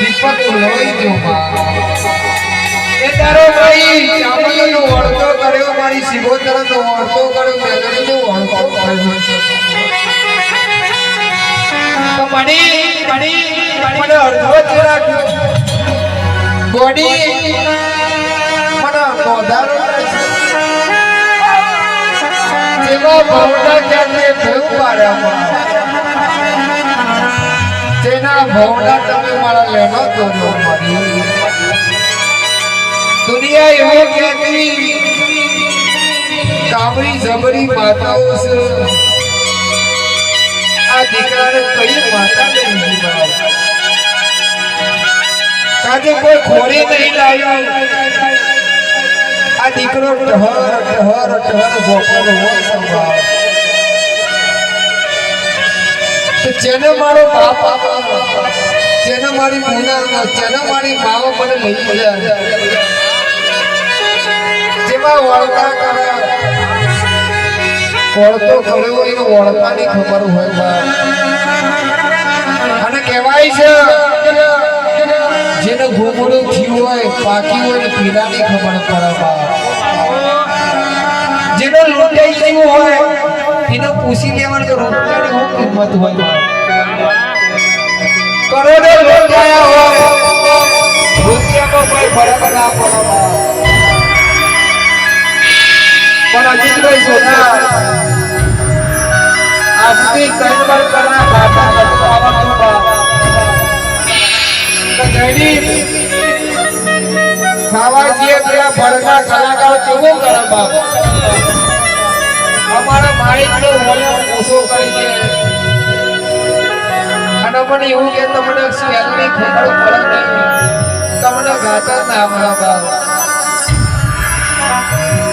દીપક લોહી જો એ તારો ભાઈ ચામડીનો વળતો કર્યો મારી સિગોતરનો વળતો કર્યો મેલડીનો વળતો કર્યો તો મને અડધો જ રાખ્યો બોડી મને નોંધારો જેવા ભવના ક્યાંથી ભેવ પાડ્યા તેના ભવના તમે મારા લેનો દોરો મારી દુનિયા એવો કહેતી કામરી જબરી માતાઓ છે આ દીકરાને કઈ માતા નહીં બનાવ કાજે કોઈ ખોરી નહીં લાવ્યો આ દીકરો ઠહર ઝોપડો હોય સંભાળ તો જેને મારો બાપ જેને મારી મુના જેને મારી માઓ મને લઈ ગયા જેમાં વળતા કરે વળતો કર્યો એનો વળતાની ખબર હોય અને કહેવાય છે જેને ઘૂમડું થયું હોય પાકી હોય ને પીડાની ખબર પડે જેનો લૂંટાઈ ગયું હોય એને પૂછી લેવાનું કે રૂપિયાની શું કિંમત હોય કરોડો લૂંટાયા હોય રૂપિયાનો કોઈ ફરક ના પડે પણ અજીતભાઈ સોના આજથી ત્રણ વાર કરના ખાતા નતું આવતું તો જયદીપ ખાવા જઈએ ત્યાં ભરતા કલાકાર કેવું કરે બાપ અમારા માલિકનો વળ્યો ઓછો કરી દે અને મને એવું કે તમને સ્વેલની ખબર પડે નહીં તમને ગાતા ના આવડા બાપ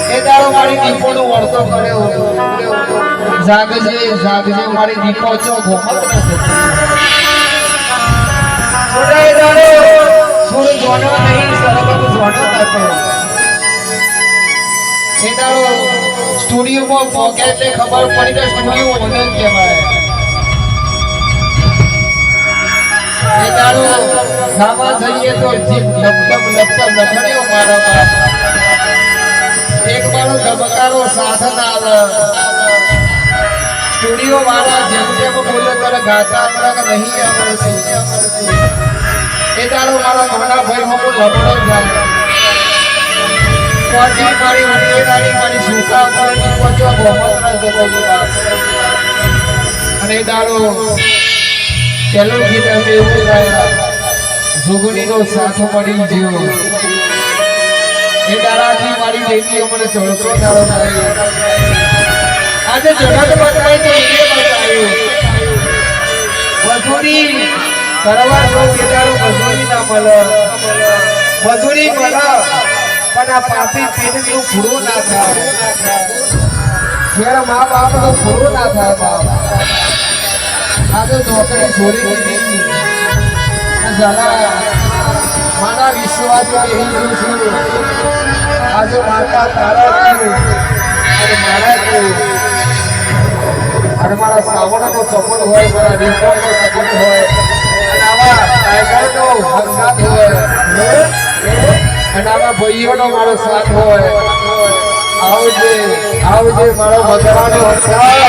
એ દાડો મારી દીપોનો વળતો કર્યો જાગજે મારી દીપો છો ઘોમત છોડાઈ દાડો છોડ જોનો નહીં સરગમ જોનો હતો એ દાડો સ્ટુડિયોમાં પોકેટે ખબર પડી કે સ્ટુડિયો ઓનર કહેવાય એ દાડો ખાવા જઈએ તો જીપ લપટમ લખડ્યો મારા બાપ એક બારો ધબકારો સાધન આવે સ્ટુડિયો વાળા જેમ બોલે તારે ગાતા આપણા કે નહીં આવડે એ તારો મારા મોટા ભાઈ હું લબડો જાય પછી મારી ઉકેલાની મારી સુખા પર પચો ગોમતના જતો અને એ દાડો પેલો ગીત અમે એવું ગાયા જોગણીનો સાથ મળી જીવો એ દાડાથી મારી દેવીઓ મને ચડતો દાડો થાય આજે જગત બતાય તો એ બતાવ્યું મજૂરી કરવા તો કેદારો મજૂરી ના મળે મજૂરી મળે પણ આ પાપી પેટનું પૂરું ના થાય ઘેર મા બાપ નો પૂરું ના થાય બાપ આજે નોકરી છોડી દીધી મારા વિશ્વાસ એવી છું આજે માતા તારા અને મારા સાવણનો સપોર્ટ હોય મારા રીપોર્ટનો સપોર્ટ હોય અને આવા ટાઈગરનો હરસાદ હોય અને આવા ભાઈઓનો મારો સાથ હોય આવજે મારો મધરાનો હરસાદ